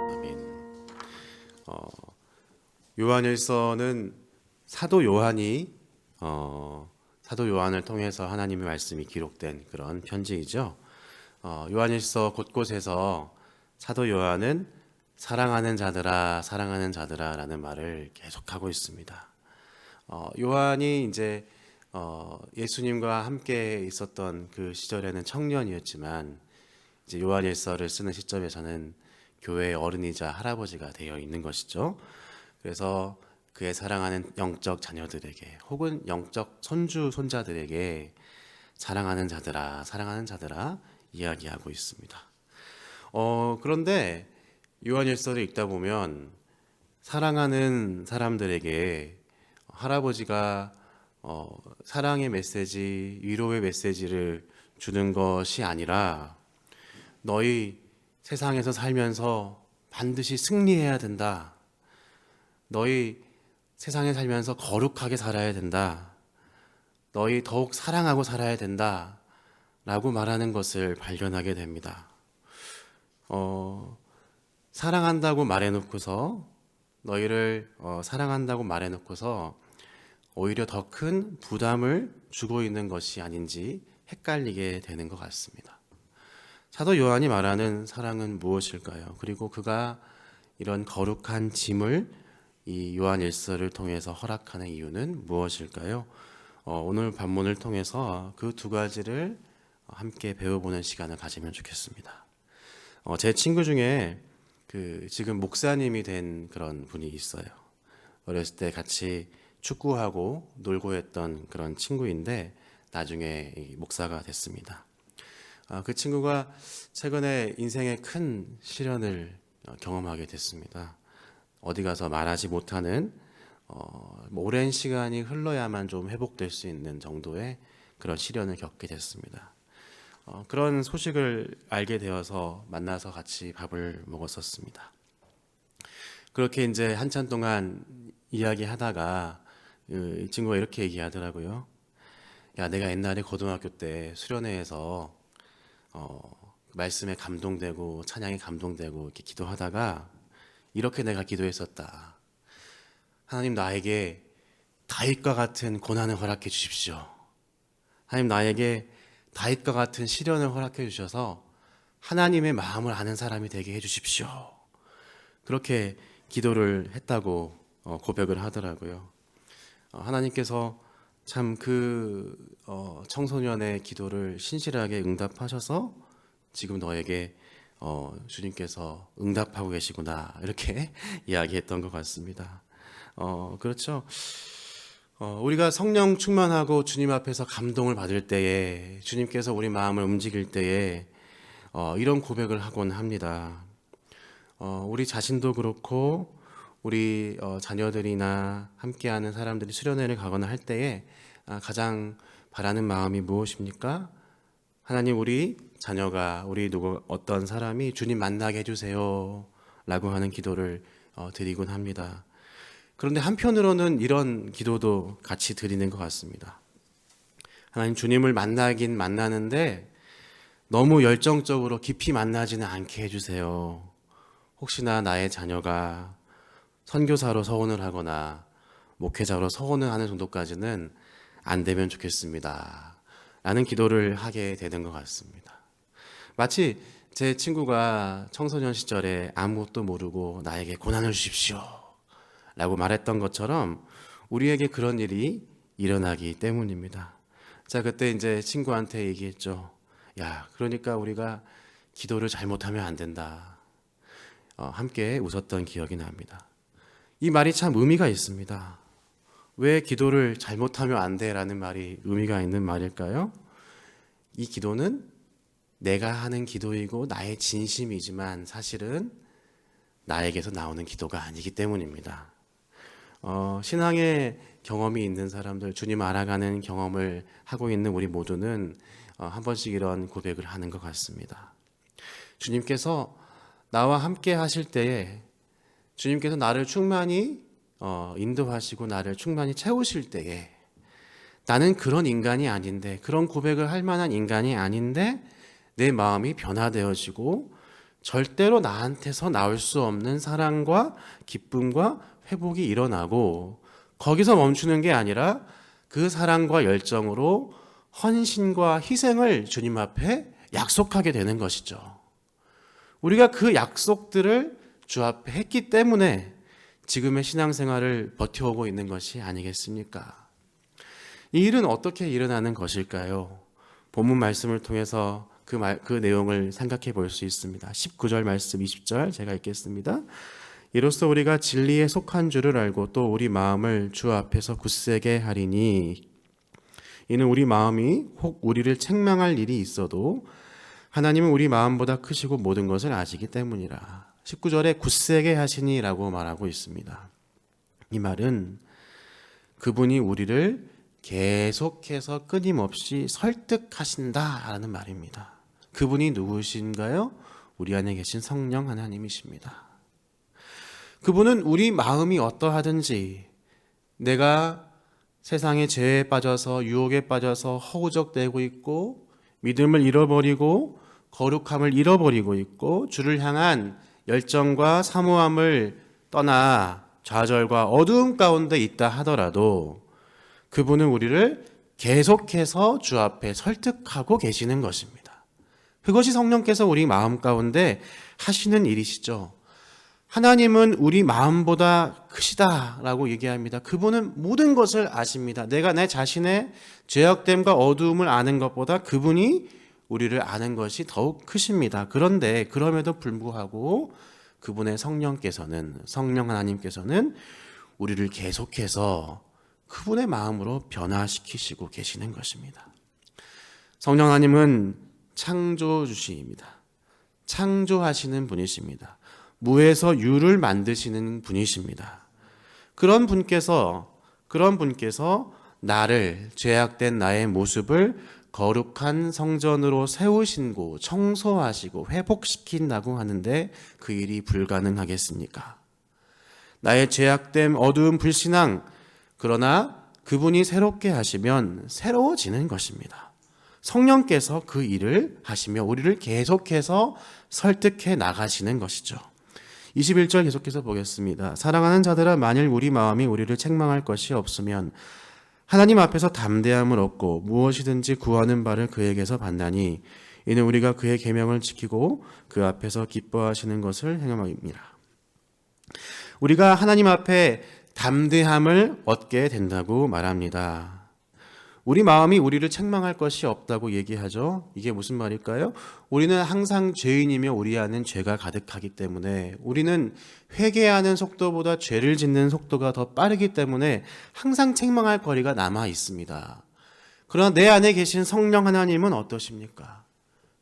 아멘. 요한일서는 사도 요한이 사도 요한을 통해서 하나님의 말씀이 기록된 그런 편지이죠. 요한일서 곳곳에서 사도 요한은 사랑하는 자들아, 사랑하는 자들아라는 말을 계속하고 있습니다. 요한이 이제 예수님과 함께 있었던 그 시절에는 청년이었지만 이제 요한일서를 쓰는 시점에서는 교회의 어른이자 할아버지가 되어 있는 것이죠. 그래서 그의 사랑하는 영적 자녀들에게 혹은 영적 손주 손자들에게 사랑하는 자들아, 사랑하는 자들아 이야기하고 있습니다. 그런데 요한일서를 읽다 보면 사랑하는 사람들에게 할아버지가 사랑의 메시지, 위로의 메시지를 주는 것이 아니라 너희 세상에서 살면서 반드시 승리해야 된다. 너희 세상에 살면서 거룩하게 살아야 된다. 너희 더욱 사랑하고 살아야 된다. 라고 말하는 것을 발견하게 됩니다. 사랑한다고 말해놓고서 너희를 사랑한다고 말해놓고서 오히려 더 큰 부담을 주고 있는 것이 아닌지 헷갈리게 되는 것 같습니다. 사도 요한이 말하는 사랑은 무엇일까요? 그리고 그가 이런 거룩한 짐을 이 요한일서를 통해서 허락하는 이유는 무엇일까요? 오늘 본문을 통해서 그 두 가지를 함께 배워보는 시간을 가지면 좋겠습니다. 제 친구 중에 지금 목사님이 된 그런 분이 있어요. 어렸을 때 같이 축구하고 놀고 했던 그런 친구인데 나중에 목사가 됐습니다. 그 친구가 최근에 인생의 큰 시련을 경험하게 됐습니다. 어디 가서 말하지 못하는 오랜 시간이 흘러야만 좀 회복될 수 있는 정도의 그런 시련을 겪게 됐습니다. 그런 소식을 알게 되어서 만나서 같이 밥을 먹었었습니다. 그렇게 이제 한참 동안 이야기하다가 이 친구가 이렇게 얘기하더라고요. 야, 내가 옛날에 고등학교 때 수련회에서 말씀에 감동되고 찬양에 감동되고 이렇게 기도하다가 이렇게 내가 기도했었다. 하나님 나에게 다윗과 같은 고난을 허락해 주십시오. 하나님 나에게 다윗과 같은 시련을 허락해 주셔서 하나님의 마음을 아는 사람이 되게 해 주십시오. 그렇게 기도를 했다고 고백을 하더라고요. 하나님께서 참 그 청소년의 기도를 신실하게 응답하셔서 지금 너에게 주님께서 응답하고 계시구나 이렇게 이야기했던 것 같습니다. 그렇죠. 우리가 성령 충만하고 주님 앞에서 감동을 받을 때에 주님께서 우리 마음을 움직일 때에 이런 고백을 하곤 합니다. 우리 자신도 그렇고 우리 자녀들이나 함께하는 사람들이 수련회를 가거나 할 때에 가장 바라는 마음이 무엇입니까? 하나님 우리 자녀가 우리 어떤 사람이 주님 만나게 해주세요 라고 하는 기도를 드리곤 합니다. 그런데 한편으로는 이런 기도도 같이 드리는 것 같습니다. 하나님 주님을 만나긴 만나는데 너무 열정적으로 깊이 만나지는 않게 해주세요. 혹시나 나의 자녀가 선교사로 서원을 하거나 목회자로 서원을 하는 정도까지는 안 되면 좋겠습니다. 라는 기도를 하게 되는 것 같습니다. 마치 제 친구가 청소년 시절에 아무것도 모르고 나에게 고난을 주십시오 라고 말했던 것처럼 우리에게 그런 일이 일어나기 때문입니다. 자, 그때 이제 친구한테 얘기했죠. 야, 그러니까 우리가 기도를 잘못하면 안 된다. 함께 웃었던 기억이 납니다. 이 말이 참 의미가 있습니다. 왜 기도를 잘못하면 안 돼라는 말이 의미가 있는 말일까요? 이 기도는 내가 하는 기도이고 나의 진심이지만 사실은 나에게서 나오는 기도가 아니기 때문입니다. 신앙의 경험이 있는 사람들, 주님 알아가는 경험을 하고 있는 우리 모두는 한 번씩 이런 고백을 하는 것 같습니다. 주님께서 나와 함께 하실 때에 주님께서 나를 충만히 인도하시고 나를 충만히 채우실 때에 나는 그런 인간이 아닌데, 그런 고백을 할 만한 인간이 아닌데 내 마음이 변화되어지고 절대로 나한테서 나올 수 없는 사랑과 기쁨과 회복이 일어나고 거기서 멈추는 게 아니라 그 사랑과 열정으로 헌신과 희생을 주님 앞에 약속하게 되는 것이죠. 우리가 그 약속들을 주 앞에 했기 때문에 지금의 신앙생활을 버텨오고 있는 것이 아니겠습니까? 이 일은 어떻게 일어나는 것일까요? 본문 말씀을 통해서 그 내용을 생각해 볼 수 있습니다. 19절 말씀 20절 제가 읽겠습니다. 이로써 우리가 진리에 속한 줄을 알고 또 우리 마음을 주 앞에서 굳세게 하리니 이는 우리 마음이 혹 우리를 책망할 일이 있어도 하나님은 우리 마음보다 크시고 모든 것을 아시기 때문이라. 19절에 굳세게 하시니라고 말하고 있습니다. 이 말은 그분이 우리를 계속해서 끊임없이 설득하신다라는 말입니다. 그분이 누구신가요? 우리 안에 계신 성령 하나님이십니다. 그분은 우리 마음이 어떠하든지 내가 세상의 죄에 빠져서 유혹에 빠져서 허우적대고 있고 믿음을 잃어버리고 거룩함을 잃어버리고 있고 주를 향한 열정과 사모함을 떠나 좌절과 어두움 가운데 있다 하더라도 그분은 우리를 계속해서 주 앞에 설득하고 계시는 것입니다. 그것이 성령께서 우리 마음 가운데 하시는 일이시죠. 하나님은 우리 마음보다 크시다라고 얘기합니다. 그분은 모든 것을 아십니다. 내가 내 자신의 죄악됨과 어두움을 아는 것보다 그분이 우리를 아는 것이 더욱 크십니다. 그런데 그럼에도 불구하고 그분의 성령 하나님께서는 우리를 계속해서 그분의 마음으로 변화시키시고 계시는 것입니다. 성령 하나님은 창조주시입니다. 창조하시는 분이십니다. 무에서 유를 만드시는 분이십니다. 그런 분께서 나를 죄악된 나의 모습을 거룩한 성전으로 세우신고 청소하시고 회복시킨다고 하는데 그 일이 불가능하겠습니까? 나의 죄악됨, 어두운 불신앙, 그러나 그분이 새롭게 하시면 새로워지는 것입니다. 성령께서 그 일을 하시며 우리를 계속해서 설득해 나가시는 것이죠. 21절 계속해서 보겠습니다. 사랑하는 자들아 만일 우리 마음이 우리를 책망할 것이 없으면 하나님 앞에서 담대함을 얻고 무엇이든지 구하는 바를 그에게서 받나니 이는 우리가 그의 계명을 지키고 그 앞에서 기뻐하시는 것을 행함이니라. 우리가 하나님 앞에 담대함을 얻게 된다고 말합니다. 우리 마음이 우리를 책망할 것이 없다고 얘기하죠. 이게 무슨 말일까요? 우리는 항상 죄인이며 우리 안엔 죄가 가득하기 때문에 우리는 회개하는 속도보다 죄를 짓는 속도가 더 빠르기 때문에 항상 책망할 거리가 남아 있습니다. 그러나 내 안에 계신 성령 하나님은 어떠십니까?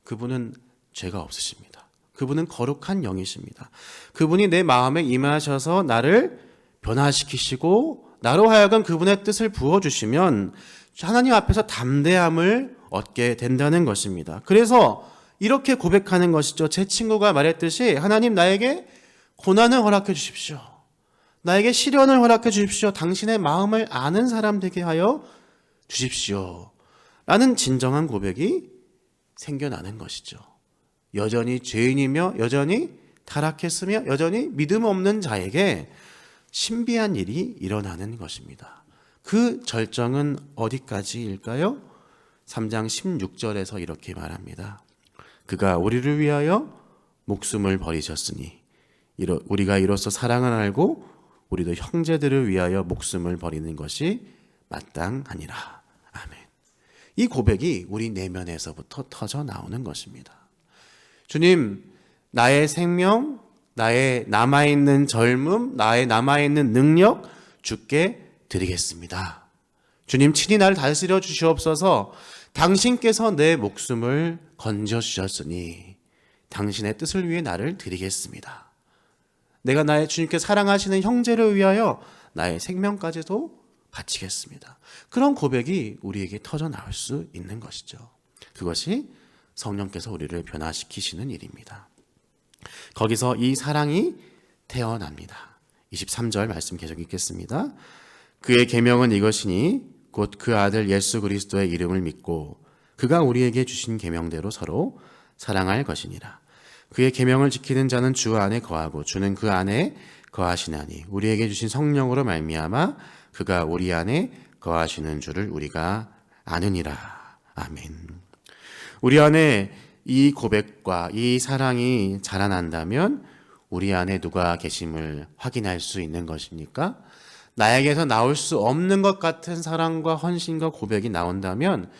그분은 죄가 없으십니다. 그분은 거룩한 영이십니다. 그분이 내 마음에 임하셔서 나를 변화시키시고 나로 하여금 그분의 뜻을 부어주시면 하나님 앞에서 담대함을 얻게 된다는 것입니다. 그래서 이렇게 고백하는 것이죠. 제 친구가 말했듯이 하나님 나에게 고난을 허락해 주십시오. 나에게 시련을 허락해 주십시오. 당신의 마음을 아는 사람 되게 하여 주십시오. 라는 진정한 고백이 생겨나는 것이죠. 여전히 죄인이며 여전히 타락했으며 여전히 믿음 없는 자에게 신비한 일이 일어나는 것입니다. 그 절정은 어디까지일까요? 3장 16절에서 이렇게 말합니다. 그가 우리를 위하여 목숨을 버리셨으니 우리가 이로써 사랑을 알고 우리도 형제들을 위하여 목숨을 버리는 것이 마땅하니라. 아멘. 이 고백이 우리 내면에서부터 터져 나오는 것입니다. 주님, 나의 생명, 나의 남아있는 젊음, 나의 남아있는 능력 주께 드리겠습니다. 주님 친히 나를 다스려 주시옵소서. 당신께서 내 목숨을 건져 주셨으니 당신의 뜻을 위해 나를 드리겠습니다. 내가 나의 주님께 사랑하시는 형제를 위하여 나의 생명까지도 바치겠습니다. 그런 고백이 우리에게 터져 나올 수 있는 것이죠. 그것이 성령께서 우리를 변화시키시는 일입니다. 거기서 이 사랑이 태어납니다. 23절 말씀 계속 읽겠습니다. 그의 계명은 이것이니 곧 그 아들 예수 그리스도의 이름을 믿고 그가 우리에게 주신 계명대로 서로 사랑할 것이니라. 그의 계명을 지키는 자는 주 안에 거하고 주는 그 안에 거하시나니 우리에게 주신 성령으로 말미암아 그가 우리 안에 거하시는 줄을 우리가 아느니라. 아멘. 우리 안에 이 고백과 이 사랑이 자라난다면 우리 안에 누가 계심을 확인할 수 있는 것입니까? 나에게서 나올 수 없는 것 같은 사랑과 헌신과 고백이 나온다면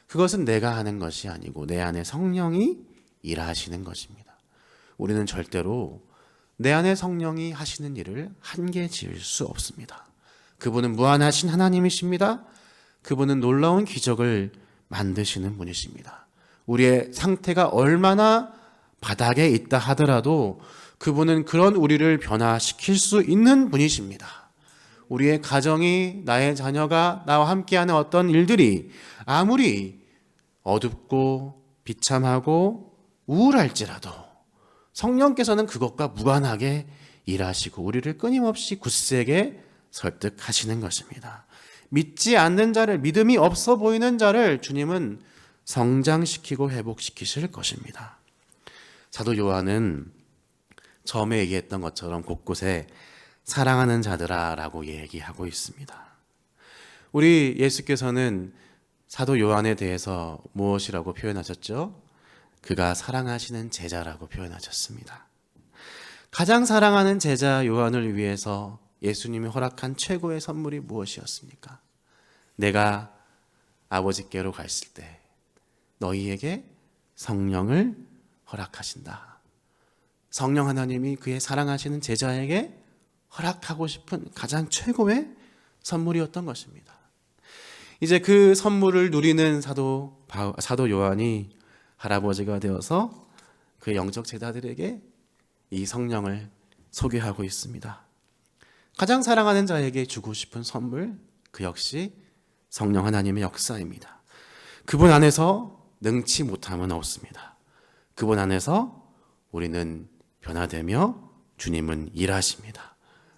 그것은 내가 하는 것이 아니고 내 안에 성령이 일하시는 것입니다. 우리는 절대로 내 안에 성령이 하시는 일을 한계 지을 수 없습니다. 그분은 무한하신 하나님이십니다. 그분은 놀라운 기적을 만드시는 분이십니다. 우리의 상태가 얼마나 바닥에 있다 하더라도 그분은 그런 우리를 변화시킬 수 있는 분이십니다. 우리의 가정이, 나의 자녀가 나와 함께하는 어떤 일들이 아무리 어둡고 비참하고 우울할지라도 성령께서는 그것과 무관하게 일하시고 우리를 끊임없이 굳세게 설득하시는 것입니다. 믿지 않는 자를, 믿음이 없어 보이는 자를 주님은 성장시키고 회복시키실 것입니다. 사도 요한은 처음에 얘기했던 것처럼 곳곳에 사랑하는 자들아 라고 얘기하고 있습니다. 우리 예수께서는 사도 요한에 대해서 무엇이라고 표현하셨죠? 그가 사랑하시는 제자라고 표현하셨습니다. 가장 사랑하는 제자 요한을 위해서 예수님이 허락한 최고의 선물이 무엇이었습니까? 내가 아버지께로 갔을 때 너희에게 성령을 허락하신다. 성령 하나님이 그의 사랑하시는 제자에게 허락하고 싶은 가장 최고의 선물이었던 것입니다. 이제 그 선물을 누리는 사도 요한이 할아버지가 되어서 그 영적 제자들에게 이 성령을 소개하고 있습니다. 가장 사랑하는 자에게 주고 싶은 선물, 그 역시 성령 하나님의 역사입니다. 그분 안에서 능치 못함은 없습니다. 그분 안에서 우리는 변화되며 주님은 일하십니다.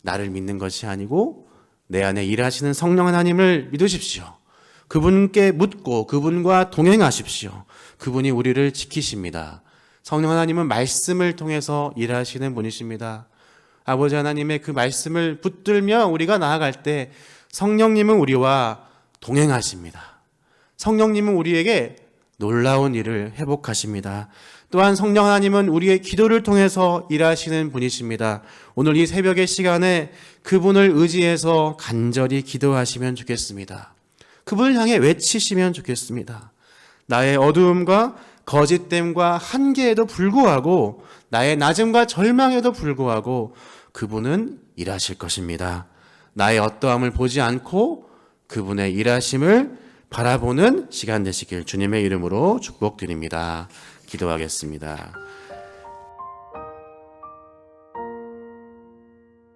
나를 믿는 것이 아니고 내 안에 일하시는 성령 하나님을 믿으십시오. 그분께 묻고 그분과 동행하십시오. 그분이 우리를 지키십니다. 성령 하나님은 말씀을 통해서 일하시는 분이십니다. 아버지 하나님의 그 말씀을 붙들며 우리가 나아갈 때 성령님은 우리와 동행하십니다. 성령님은 우리에게 놀라운 일을 회복하십니다. 또한 성령 하나님은 우리의 기도를 통해서 일하시는 분이십니다. 오늘 이 새벽의 시간에 그분을 의지해서 간절히 기도하시면 좋겠습니다. 그분을 향해 외치시면 좋겠습니다. 나의 어두움과 거짓됨과 한계에도 불구하고 나의 낮음과 절망에도 불구하고 그분은 일하실 것입니다. 나의 어떠함을 보지 않고 그분의 일하심을 바라보는 시간 되시길 주님의 이름으로 축복드립니다. 기도하겠습니다.